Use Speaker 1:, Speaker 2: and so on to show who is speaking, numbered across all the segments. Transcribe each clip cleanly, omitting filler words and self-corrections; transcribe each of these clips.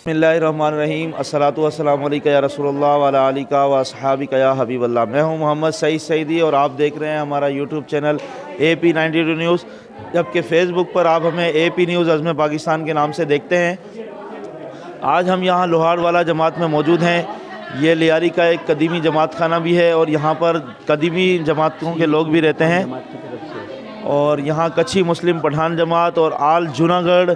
Speaker 1: بسم اللہ الرحمن الرحیم، الصلاۃ والسلام علیکہ یا رسول اللہ وعلی آلہ و اصحابہ یا حبیب اللہ۔ میں ہوں محمد سعید سعیدی اور آپ دیکھ رہے ہیں ہمارا یوٹیوب چینل AP92 نیوز، جبکہ فیس بک پر آپ ہمیں AP نیوز عزم پاکستان کے نام سے دیکھتے ہیں۔ آج ہم یہاں لوہار والا جماعت میں موجود ہیں۔ یہ لیاری کا ایک قدیمی جماعت خانہ بھی ہے اور یہاں پر قدیمی جماعتوں کے لوگ بھی رہتے ہیں، اور یہاں کچھی مسلم پٹھان جماعت اور آل جوناگڑھ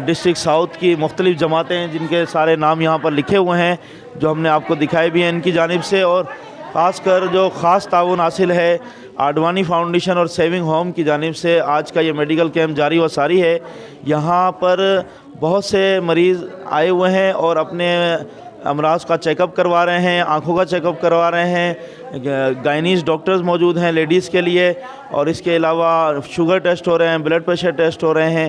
Speaker 1: ڈسٹرکٹ ساؤتھ کی مختلف جماعتیں ہیں جن کے سارے نام یہاں پر لکھے ہوئے ہیں، جو ہم نے آپ کو دکھائے بھی ہیں ان کی جانب سے۔ اور خاص کر جو خاص تعاون حاصل ہے آڈوانی فاؤنڈیشن اور سیونگ ہوم کی جانب سے، آج کا یہ میڈیکل کیمپ جاری و ساری ہے۔ یہاں پر بہت سے مریض آئے ہوئے ہیں اور اپنے امراض کا چیک اپ کروا رہے ہیں، آنکھوں کا چیک اپ کروا رہے ہیں، گائنیز ڈاکٹرز موجود ہیں لیڈیز کے لیے، اور اس کے علاوہ شوگر ٹیسٹ ہو رہے ہیں، بلڈ پریشر ٹیسٹ ہو رہے ہیں۔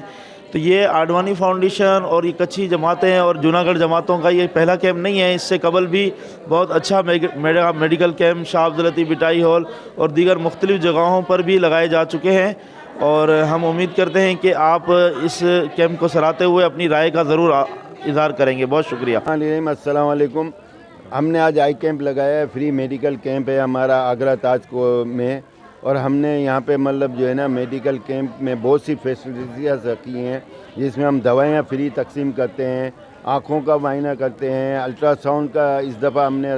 Speaker 1: تو یہ آڈوانی فاؤنڈیشن اور یہ کچھی جماعتیں اور جوناگڑھ جماعتوں کا یہ پہلا کیمپ نہیں ہے، اس سے قبل بھی بہت اچھا میڈیکل کیمپ شاہ عبد اللطیف بٹائی ہال اور دیگر مختلف جگہوں پر بھی لگائے جا چکے ہیں، اور ہم امید کرتے ہیں کہ آپ اس کیمپ کو سراہتے ہوئے اپنی رائے کا ضرور اظہار کریں گے۔ بہت شکریہ۔
Speaker 2: السلام علیکم۔ ہم نے آج آئی کیمپ لگایا ہے، فری میڈیکل کیمپ ہے ہمارا آگرہ تاج کو میں، اور ہم نے یہاں پہ مطلب جو ہے نا میڈیکل کیمپ میں بہت سی فیسلٹیز رکھی ہیں، جس میں ہم دوائیاں فری تقسیم کرتے ہیں، آنکھوں کا معائنہ کرتے ہیں، الٹرا ساؤنڈ کا اس دفعہ ہم نے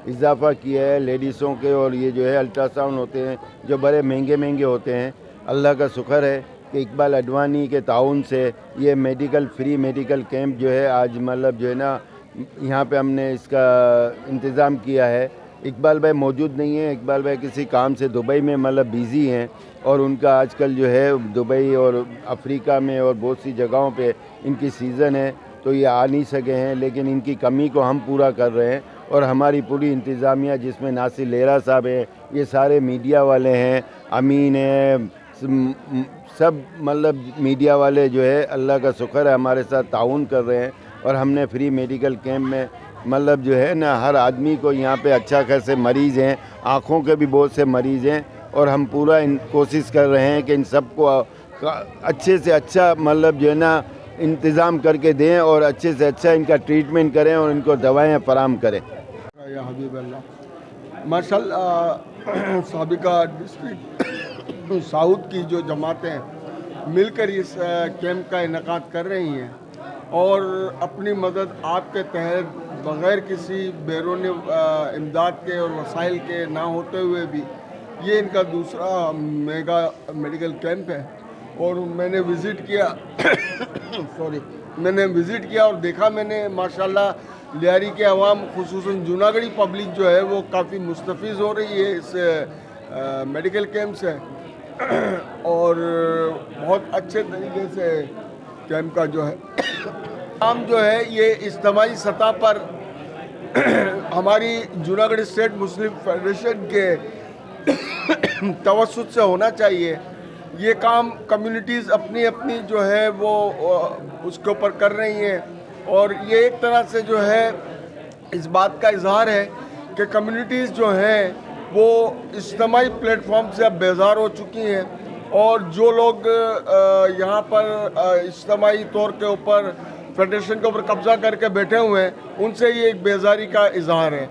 Speaker 2: اضافہ کیا ہے لیڈیسوں کے، اور یہ جو ہے الٹرا ساؤنڈ ہوتے ہیں جو بڑے مہنگے ہوتے ہیں۔ اللہ کا شکر ہے کہ اقبال اڈوانی کے تعاون سے یہ فری میڈیکل کیمپ جو ہے آج مطلب جو ہے نا یہاں پہ ہم نے اس کا انتظام کیا ہے۔ اقبال بھائی موجود نہیں ہیں، اقبال بھائی کسی کام سے دبئی میں مطلب بیزی ہیں، اور ان کا آج کل جو ہے دبئی اور افریقہ میں اور بہت سی جگہوں پہ ان کی سیزن ہے، تو یہ آ نہیں سکے ہیں، لیکن ان کی کمی کو ہم پورا کر رہے ہیں، اور ہماری پوری انتظامیہ جس میں ناصر لہرا صاحب ہیں، یہ سارے میڈیا والے ہیں، امین ہیں، سب مطلب میڈیا والے جو ہے اللہ کا شکر ہے ہمارے ساتھ تعاون کر رہے ہیں، اور ہم نے فری میڈیکل کیمپ میں مطلب جو ہے نا ہر آدمی کو یہاں پہ اچھا خاصے مریض ہیں، آنکھوں کے بھی بہت سے مریض ہیں، اور ہم پورا کوشش کر رہے ہیں کہ ان سب کو اچھے سے اچھا مطلب جو ہے نا انتظام کر کے دیں، اور اچھے سے اچھا ان کا ٹریٹمنٹ کریں اور ان کو دوائیں فراہم کریں۔
Speaker 3: یا حبیب اللہ، ماشاء اللہ سابقہ ڈسٹرکٹ ساؤتھ کی جو جماعتیں مل کر اس کیمپ کا انعقاد کر رہی ہیں، اور اپنی مدد آپ کے تحت بغیر کسی بیرون امداد کے اور وسائل کے نہ ہوتے ہوئے بھی یہ ان کا دوسرا میگا میڈیکل کیمپ ہے، اور میں نے وزٹ کیا اور دیکھا، میں نے ماشاءاللہ لیاری کے عوام خصوصاً جوناگڑھی پبلک جو ہے وہ کافی مستفیض ہو رہی ہے اس میڈیکل کیمپ سے، اور بہت اچھے طریقے سے کیمپ کا جو ہے کام جو ہے یہ اجتماعی سطح پر ہماری جوناگڑھ اسٹیٹ مسلم فیڈریشن کے توسط سے ہونا چاہیے۔ یہ کام کمیونٹیز اپنی اپنی جو ہے وہ اس کے اوپر کر رہی ہیں، اور یہ ایک طرح سے جو ہے اس بات کا اظہار ہے کہ کمیونٹیز جو ہیں وہ اجتماعی پلیٹ فارم سے اب بیزار ہو چکی ہیں، اور جو لوگ یہاں پر اجتماعی طور کے اوپر فیڈریشن کے اوپر قبضہ کر کے بیٹھے ہوئے ہیں، ان سے یہ ایک بیزاری کا اظہار ہے،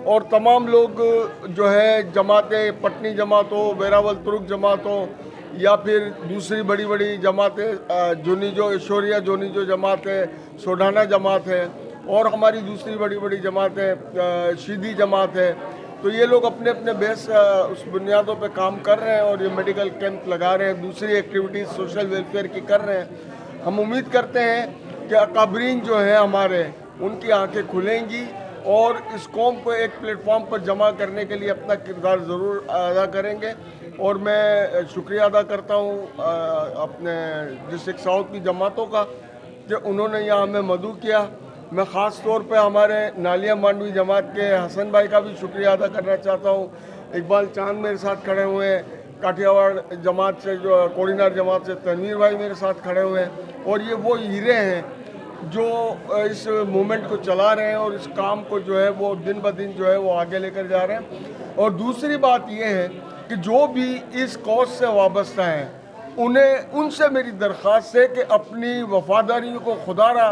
Speaker 3: اور تمام لوگ جو ہے جماعتیں، پٹنی جماعت ہو، ویراول ترک جماعت ہو، یا پھر دوسری بڑی جماعتیں جونیجو ایشوریا جونیجو جماعت ہے، سوڈھانا جماعت ہے، اور ہماری دوسری بڑی جماعتیں شیدی جماعت ہے، تو یہ لوگ اپنے اپنے بیس اس بنیادوں پہ کام کر رہے ہیں، اور یہ میڈیکل کیمپ لگا رہے ہیں، دوسری ایکٹیویٹیز سوشل ویلفیئر کی کر رہے ہیں۔ ہم امید کرتے ہیں کہ اکابرین جو ہیں ہمارے، ان کی آنکھیں کھلیں گی، اور اس قوم کو ایک پلیٹ فارم پر جمع کرنے کے لیے اپنا کردار ضرور ادا کریں گے، اور میں شکریہ ادا کرتا ہوں اپنے ڈسٹرکٹ ساؤتھ کی جماعتوں کا کہ انہوں نے یہاں ہمیں مدعو کیا۔ میں خاص طور پہ ہمارے نالیہ مانڈوی جماعت کے حسن بھائی کا بھی شکریہ ادا کرنا چاہتا ہوں۔ اقبال چاند میرے ساتھ کھڑے ہوئے ہیں، کاٹھیا واڑ جماعت سے جو کوڑینار جماعت سے تنویر بھائی میرے ساتھ کھڑے ہوئے ہیں، اور یہ وہ ہیرے ہیں جو اس موومنٹ کو چلا رہے ہیں، اور اس کام کو جو ہے وہ دن بدن جو ہے وہ آگے لے کر جا رہے ہیں۔ اور دوسری بات یہ ہے کہ جو بھی اس کاز سے وابستہ ہیں ان سے میری درخواست ہے کہ اپنی وفاداریوں کو خدا را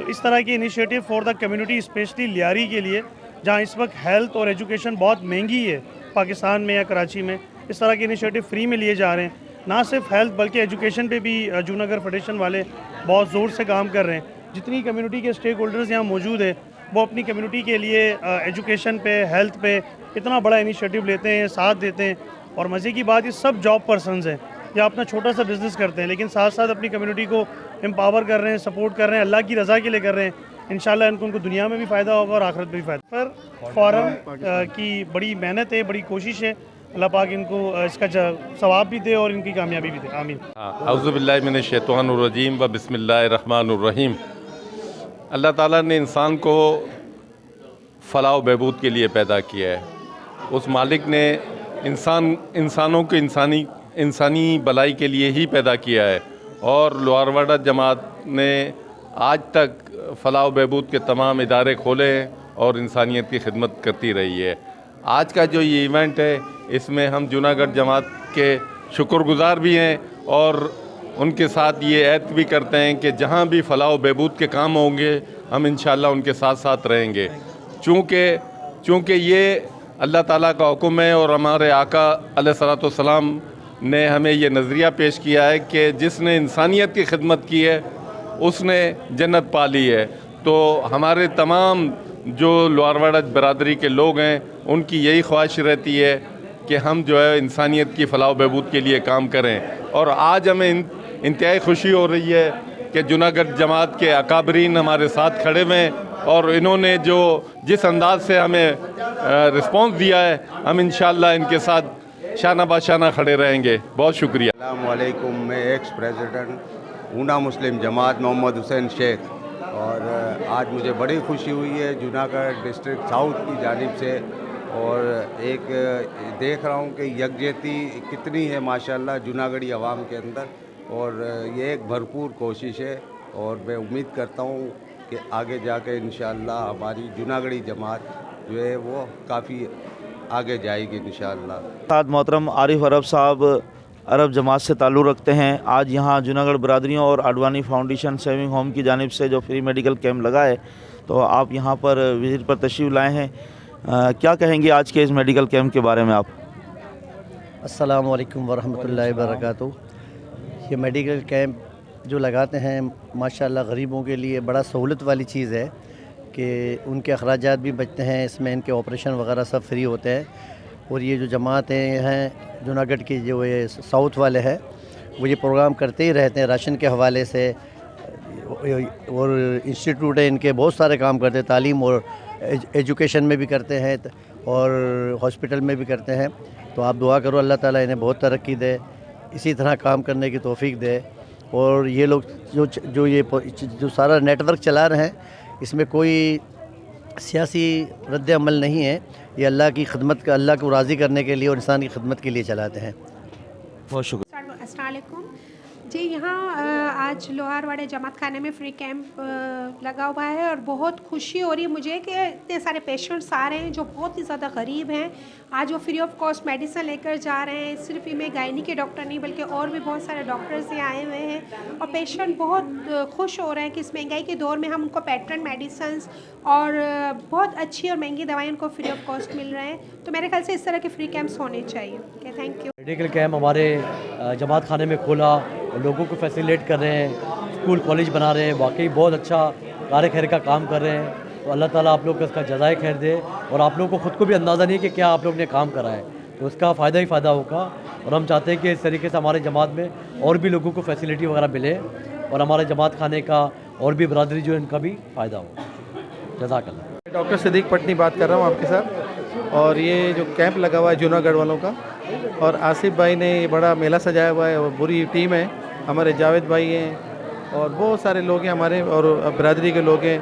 Speaker 4: تو اس طرح کی initiative for the community especially Lyari کے لیے، جہاں اس وقت ہیلتھ اور ایجوکیشن بہت مہنگی ہے پاکستان میں یا کراچی میں، اس طرح کے انیشیٹو فری میں لیے جا رہے ہیں. نہ صرف ہیلتھ بلکہ ایجوکیشن پہ بھی جوناگڑھ فیڈریشن والے بہت زور سے کام کر رہے ہیں. جتنی کمیونٹی کے اسٹیک ہولڈرز یہاں موجود ہیں وہ اپنی کمیونٹی کے لیے ایجوکیشن پہ، ہیلتھ پہ اتنا بڑا انیشیٹو لیتے ہیں، ساتھ دیتے ہیں. اور مزے کی بات، یہ سب جاب پرسنز ہیں یا اپنا چھوٹا سا بزنس کرتے ہیں، لیکن ساتھ ساتھ اپنی کمیونٹی کو امپاور کر رہے ہیں، سپورٹ کر رہے ہیں، اللہ کی رضا کے لیے کر رہے ہیں. انشاءاللہ ان کو دنیا میں بھی فائدہ ہوگا اور آخرت میں بھی فائدہ. پر فورم کی بڑی محنت ہے، بڑی کوشش ہے. اللہ پاک ان کو اس کا ثواب بھی دے اور ان کی کامیابی بھی دے. آمین.
Speaker 5: اعوذ باللہ من الشیطان الرجیم و بسم اللہ الرحمن الرحیم. اللہ تعالیٰ نے انسان کو فلاح و بہبود کے لیے پیدا کیا ہے. اس مالک نے انسانوں کو انسانی بلائی کے لیے ہی پیدا کیا ہے، اور لوہارواڑہ جماعت نے آج تک فلاح و بہبود کے تمام ادارے کھولے ہیں اور انسانیت کی خدمت کرتی رہی ہے. آج کا جو یہ ایونٹ ہے، اس میں ہم جوناگڑھ جماعت کے شکر گزار بھی ہیں اور ان کے ساتھ یہ عہد بھی کرتے ہیں کہ جہاں بھی فلاح و بہبود کے کام ہوں گے ہم انشاءاللہ ان کے ساتھ ساتھ رہیں گے. چونکہ یہ اللہ تعالیٰ کا حکم ہے اور ہمارے آقا علیہ الصلوۃ والسلام نے ہمیں یہ نظریہ پیش کیا ہے کہ جس نے انسانیت کی خدمت کی ہے اس نے جنت پا لی ہے. تو ہمارے تمام جو لوہارواڑہ برادری کے لوگ ہیں ان کی یہی خواہش رہتی ہے کہ ہم جو ہے انسانیت کی فلاح و بہبود کے لیے کام کریں. اور آج ہمیں انتہائی خوشی ہو رہی ہے کہ جوناگڑھ جماعت کے اکابرین ہمارے ساتھ کھڑے ہوئے ہیں اور انہوں نے جس انداز سے ہمیں رسپانس دیا ہے، ہم انشاءاللہ ان کے ساتھ شانہ بہ شانہ کھڑے رہیں گے. بہت شکریہ.
Speaker 6: السلام علیکم. میں ایکس پریزیڈنٹ اونا مسلم جماعت محمد حسین شیخ، اور آج مجھے بڑی خوشی ہوئی ہے جوناگڑھ ڈسٹرکٹ ساؤتھ کی جانب سے، اور ایک دیکھ رہا ہوں کہ یکجہتی کتنی ہے ماشاءاللہ جوناگڑھی عوام کے اندر، اور یہ ایک بھرپور کوشش ہے. اور میں امید کرتا ہوں کہ آگے جا کے انشاءاللہ ہماری جوناگڑھی جماعت جو ہے وہ کافی آگے جائے گی انشاءاللہ.
Speaker 1: ساتھ محترم عارف عرب صاحب عرب جماعت سے تعلق رکھتے ہیں. آج یہاں جوناگڑھ برادریوں اور اڈوانی فاؤنڈیشن سیونگ ہوم کی جانب سے جو فری میڈیکل کیمپ لگا ہے، تو آپ یہاں پر وزٹ پر تشریف لائے ہیں. کیا کہیں گے آج کے اس میڈیکل کیمپ کے بارے میں آپ؟
Speaker 7: السلام علیکم ورحمۃ اللہ وبرکاتہ. یہ میڈیکل کیمپ جو لگاتے ہیں ماشاءاللہ غریبوں کے لیے بڑا سہولت والی چیز ہے کہ ان کے اخراجات بھی بچتے ہیں. اس میں ان کے آپریشن وغیرہ سب فری ہوتے ہیں. اور یہ جو جماعتیں ہیں جوناگڑھ کی جو یہ ساؤتھ والے ہیں وہ یہ پروگرام کرتے ہی رہتے ہیں راشن کے حوالے سے، اور انسٹیٹیوٹ ہے ان کے بہت سارے کام کرتے ہیں، تعلیم اور ایجوکیشن میں بھی کرتے ہیں اور ہاسپٹل میں بھی کرتے ہیں. تو آپ دعا کرو اللہ تعالیٰ انہیں بہت ترقی دے، اسی طرح کام کرنے کی توفیق دے. اور یہ لوگ جو سارا نیٹ ورک چلا رہے ہیں اس میں کوئی سیاسی رد عمل نہیں ہے. یہ اللہ کی خدمت کا، اللہ کو راضی کرنے کے لیے اور انسان کی خدمت کے لیے چلاتے ہیں.
Speaker 1: بہت شکریہ.
Speaker 8: السلام علیکم جی. یہاں آج لوہارواڑہ جماعت خانے میں فری کیمپ لگا ہوا ہے اور بہت خوشی ہو رہی ہے مجھے کہ اتنے سارے پیشنٹس آ رہے ہیں جو بہت ہی زیادہ غریب ہیں. آج وہ فری آف کاسٹ میڈیسن لے کر جا رہے ہیں. صرف ہی میں گائنی کے ڈاکٹر نہیں بلکہ اور بھی بہت سارے ڈاکٹرز یہاں آئے ہوئے ہیں اور پیشنٹ بہت خوش ہو رہے ہیں کہ اس مہنگائی کے دور میں ہم ان کو پیٹرن میڈیسنس اور بہت اچھی اور مہنگی دوائیں ان کو فری آف کاسٹ مل رہے ہیں. تو میرے خیال سے اس طرح کے فری کیمپس ہونے چاہیے. Okay, thank you.
Speaker 7: Medical camp ہمارے جماعت خانے میں کھولا، لوگوں کو فیسیلیٹ کر رہے ہیں، اسکول کالج بنا رہے ہیں. واقعی بہت اچھا کار خیر کا کام کر رہے ہیں. تو اللہ تعالیٰ آپ لوگ کو اس کا جزائے خیر دے. اور آپ لوگوں کو خود کو بھی اندازہ نہیں کہ کیا آپ لوگ نے کام کرا ہے، تو اس کا فائدہ ہی فائدہ ہوگا. اور ہم چاہتے ہیں کہ اس طریقے سے ہمارے جماعت میں اور بھی لوگوں کو فیسیلیٹی وغیرہ ملے اور ہمارے جماعت خانے کا اور بھی برادری جو ان کا بھی فائدہ ہو. جزاک اللہ.
Speaker 9: ڈاکٹر صدیق پٹنی بات کر رہا ہوں آپ کے ساتھ. اور یہ جو کیمپ لگا ہوا ہے جوناگڑھ والوں کا، اور آصف بھائی نے یہ بڑا میلہ سجایا ہوا ہے، اور پوری ٹیم ہے. ہمارے جاوید بھائی ہیں اور بہت سارے لوگ ہیں ہمارے، اور برادری کے لوگ ہیں.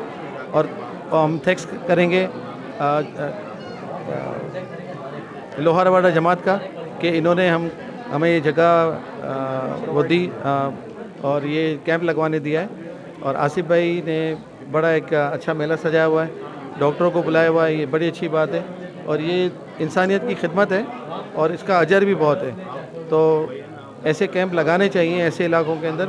Speaker 9: اور ہم تھینکس کریں گے لوہارواڑہ جماعت کا کہ انہوں نے ہمیں یہ جگہ وہ دی اور یہ کیمپ لگوانے دیا ہے. اور آصف بھائی نے بڑا ایک اچھا میلہ سجایا ہوا ہے، ڈاکٹروں کو بلایا ہوا ہے. یہ بڑی اچھی بات ہے اور یہ انسانیت کی خدمت ہے اور اس کا اجر بھی بہت ہے. تو ایسے کیمپ لگانے چاہیے ایسے علاقوں کے اندر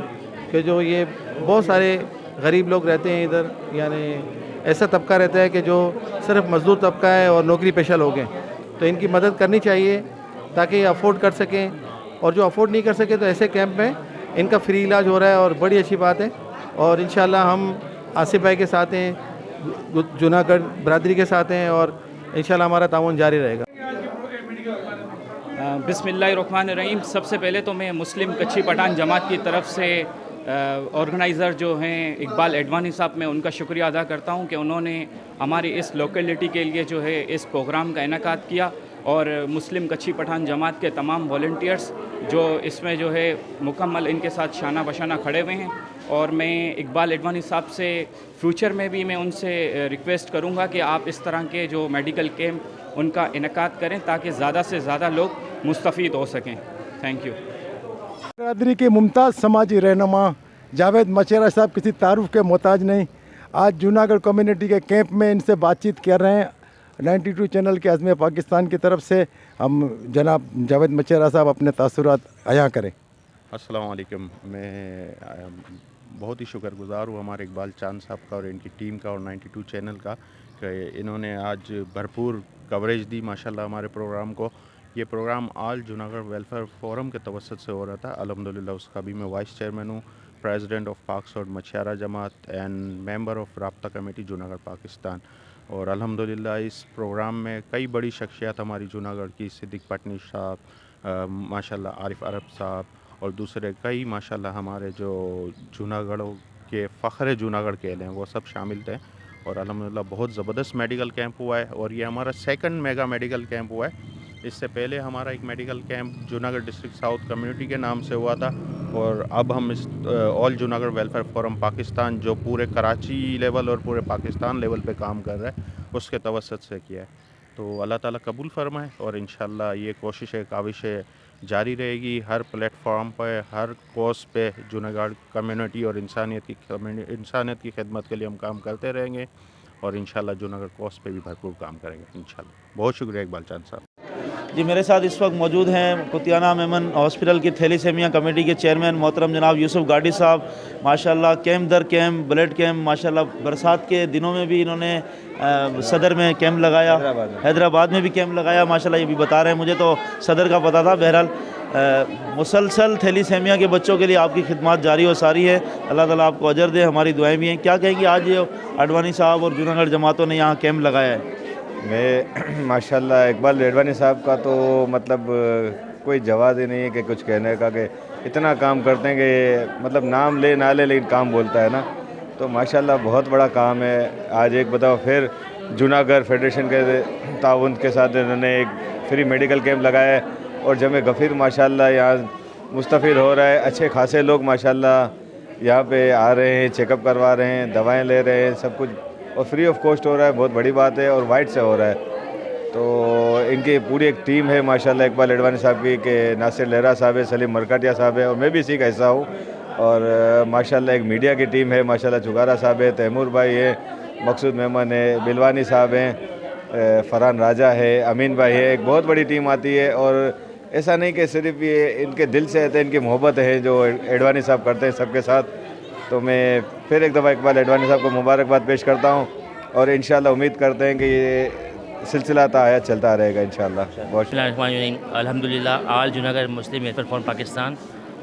Speaker 9: کہ جو یہ بہت سارے غریب لوگ رہتے ہیں ادھر، یعنی ایسا طبقہ رہتا ہے کہ جو صرف مزدور طبقہ ہے اور نوکری پیشہ لوگ ہیں، تو ان کی مدد کرنی چاہیے تاکہ یہ افورڈ کر سکیں، اور جو افورڈ نہیں کر سکے تو ایسے کیمپ میں ان کا فری علاج ہو رہا ہے اور بڑی اچھی بات ہے. اور انشاءاللہ ہم آصف بھائی کے ساتھ ہیں، جوناگڑھ برادری کے ساتھ ہیں، اور انشاءاللہ ہمارا تعاون جاری رہے گا.
Speaker 10: بسم اللہ الرحمن الرحیم. سب سے پہلے تو میں مسلم کچھی پٹھان جماعت کی طرف سے آرگنائزر جو ہیں اقبال اڈوانی صاحب، میں ان کا شکریہ ادا کرتا ہوں کہ انہوں نے ہماری اس لوکیلٹی کے لیے جو ہے اس پروگرام کا انعقاد کیا، اور مسلم کچھی پٹھان جماعت کے تمام والنٹیئرز جو اس میں جو ہے مکمل ان کے ساتھ شانہ بشانہ کھڑے ہوئے ہیں. اور میں اقبال اڈوانی صاحب سے فیوچر میں بھی میں ان سے ریکویسٹ کروں گا کہ آپ اس طرح کے جو میڈیکل کیمپ ان کا انعقاد کریں تاکہ زیادہ سے زیادہ لوگ مستفید ہو سکیں. Thank you.
Speaker 11: برادری کے ممتاز سماجی رہنما جاوید مچیرا صاحب کسی تعارف کے محتاج نہیں. آج جوناگڑھ کمیونٹی کے کیمپ میں ان سے بات چیت کر رہے ہیں. 92 چینل کے عزم پاکستان کی طرف سے ہم جناب جاوید مچیرا صاحب اپنے تاثرات عیاں کریں.
Speaker 12: السلام علیکم. میں بہت ہی شکر گزار ہوں ہمارے اقبال چاند صاحب کا اور ان کی ٹیم کا اور 92 چینل کا کہ انہوں نے آج بھرپور کوریج دی ماشاءاللہ ہمارے پروگرام کو. یہ پروگرام آل جوناگڑھ ویلفیئر فورم کے توسط سے ہو رہا تھا. الحمدللہ اس کا بھی میں وائس چیئرمین ہوں، پریزیڈنٹ آف پاکس اور مچھیارہ جماعت اینڈ ممبر آف رابطہ کمیٹی جوناگڑھ پاکستان. اور الحمدللہ اس پروگرام میں کئی بڑی شخصیات ہماری جوناگڑھ کی، صدیق پٹنی صاحب، ماشاءاللہ عارف عرب صاحب اور دوسرے کئی ماشاءاللہ ہمارے جو جوناگڑھوں کے فخر جوناگڑھ کے ہیں وہ سب شامل تھے. اور الحمدللہ بہت زبردست میڈیکل کیمپ ہوا ہے، اور یہ ہمارا سیکنڈ میگا میڈیکل کیمپ ہوا ہے. اس سے پہلے ہمارا ایک medical camp Junagadh district south community کے نام سے ہوا تھا، اور اب ہم اس all Junagadh welfare forum Pakistan جو پورے کراچی لیول اور پورے پاکستان لیول پہ کام کر رہا ہے اس کے توسط سے کیا ہے. تو اللہ تعالیٰ قبول فرمائے، اور انشاءاللہ یہ کوششیں کاوشیں جاری رہے گی. ہر پلیٹ فارم پہ، ہر کوز پہ جوناگڑھ کمیونٹی اور انسانیت کی خدمت کے لیے ہم کام کرتے رہیں گے، اور انشاءاللہ جوناگڑھ کوز پہ بھی بھرپور کام کریں گے انشاءاللہ. بہت شکریہ اقبال چاند صاحب.
Speaker 1: جی میرے ساتھ اس وقت موجود ہیں کتیانہ میمن ہاسپٹل کی تھیلیسیمیا کمیٹی کے چیئرمین محترم جناب یوسف گاڑی صاحب. ماشاءاللہ کیمپ در کیمپ، بلڈ کیمپ، ماشاءاللہ برسات کے دنوں میں بھی انہوں نے صدر میں کیمپ لگایا، حیدرآباد میں بھی کیمپ لگایا. ماشاءاللہ یہ بھی بتا رہے ہیں، مجھے تو صدر کا پتہ تھا. بہرحال مسلسل تھیلیسیمیا کے بچوں کے لیے آپ کی خدمات جاری و ساری ہے. اللہ تعالیٰ آپ کو اجر دے. ہماری دعائیں بھی ہیں. کیا کہیں گے آج یہ اڈوانی صاحب اور جوناگڑھ جماعتوں نے یہاں کیمپ لگایا ہے؟
Speaker 2: میں ماشاءاللہ اقبال اڈوانی صاحب کا تو مطلب کوئی جواز ہی نہیں ہے کہ کچھ کہنے کا، کہ اتنا کام کرتے ہیں کہ مطلب نام لے نہ لے لیکن کام بولتا ہے نا. تو ماشاءاللہ بہت بڑا کام ہے. آج ایک بتاؤ پھر جوناگڑھ فیڈریشن کے تعاون کے ساتھ انہوں نے ایک فری میڈیکل کیمپ لگایا ہے، اور جمع غفیر ماشاءاللہ یہاں مستفید ہو رہا ہے. اچھے خاصے لوگ ماشاءاللہ یہاں پہ آ رہے ہیں، چیک اپ کروا رہے ہیں، دوائیں لے رہے ہیں، سب کچھ، اور فری آف کاسٹ ہو رہا ہے. بہت بڑی بات ہے، اور وائٹ سے ہو رہا ہے. تو ان کی پوری ایک ٹیم ہے ماشاءاللہ اقبال اڈوانی صاحب کی، کہ ناصر لہرا صاحب ہے، سلیم مرکٹیا صاحب ہے، اور میں بھی اسی کا حصہ ہوں. اور ماشاءاللہ ایک میڈیا کی ٹیم ہے ماشاءاللہ، چگارا صاحب ہے، تیمور بھائی ہے، مقصود مہمان ہے، بلوانی صاحب ہیں، فرحان راجہ ہے، امین بھائی ہے. ایک بہت بڑی ٹیم آتی ہے. اور ایسا نہیں کہ صرف یہ ان کے دل سے ہے، ان کی محبت ہے جو اڈوانی صاحب کرتے ہیں سب کے ساتھ. تو میں پھر ایک دفعہ اقبال اڈوانی صاحب کو مبارکباد پیش کرتا ہوں، اور انشاءاللہ امید کرتے ہیں کہ یہ سلسلہ تا آیا چلتا رہے گا انشاءاللہ. بہت
Speaker 13: الحمدللہ آل جوناگڑھ مسلم ویلفیئر فورم پاکستان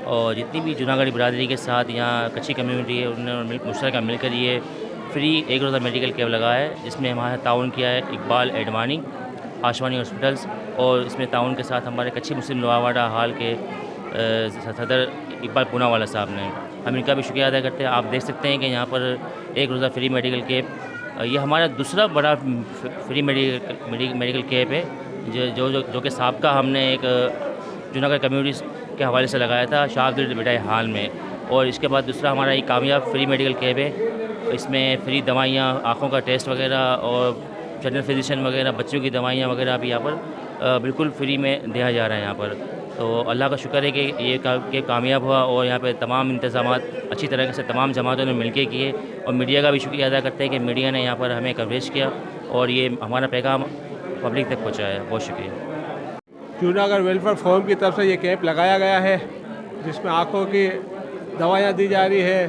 Speaker 13: اور جتنی بھی جوناگڑھ برادری کے ساتھ یہاں کچھی کمیونٹی ہے انہوں نے مشترکہ مل کر یہ فری ایک روزہ میڈیکل کیمپ لگایا ہے، جس میں ہمارا تعاون کیا ہے اقبال اڈوانی، آشوانی ہاسپٹلس، اور اس میں تعاون کے ساتھ ہمارے کچھی مسلم لواواڑہ ہال کے صدر اقبال پونا والا صاحب نے. ہم ان کا بھی شکریہ ادا کرتے ہیں. آپ دیکھ سکتے ہیں کہ یہاں پر ایک روزہ فری میڈیکل کیمپ، یہ ہمارا دوسرا بڑا فری میڈیکل کیمپ ہے جو کہ سابقہ ہم نے ایک جوناگڑھ کمیونٹی کے حوالے سے لگایا تھا شاہ عبد البٹائی ہال میں، اور اس کے بعد دوسرا ہمارا ایک کامیاب فری میڈیکل کیمپ ہے. اس میں فری دوائیاں، آنکھوں کا ٹیسٹ وغیرہ اور جنرل فزیشین وغیرہ، بچوں کی دوائیاں وغیرہ بھی یہاں پر بالکل فری میں دیا جا رہا ہے یہاں پر. تو اللہ کا شکر ہے کہ یہ کامیاب ہوا، اور یہاں پہ تمام انتظامات اچھی طرح سے تمام جماعتوں نے مل کے کیے، اور میڈیا کا بھی شکریہ ادا کرتے ہیں کہ میڈیا نے یہاں پر ہمیں کوریج کیا اور یہ ہمارا پیغام پبلک تک پہنچایا. بہت شکریہ.
Speaker 14: جوناگڑھ ویلفیئر فورم کی طرف سے یہ کیمپ لگایا گیا ہے، جس میں آنکھوں کی دوائیاں دی جا رہی ہے،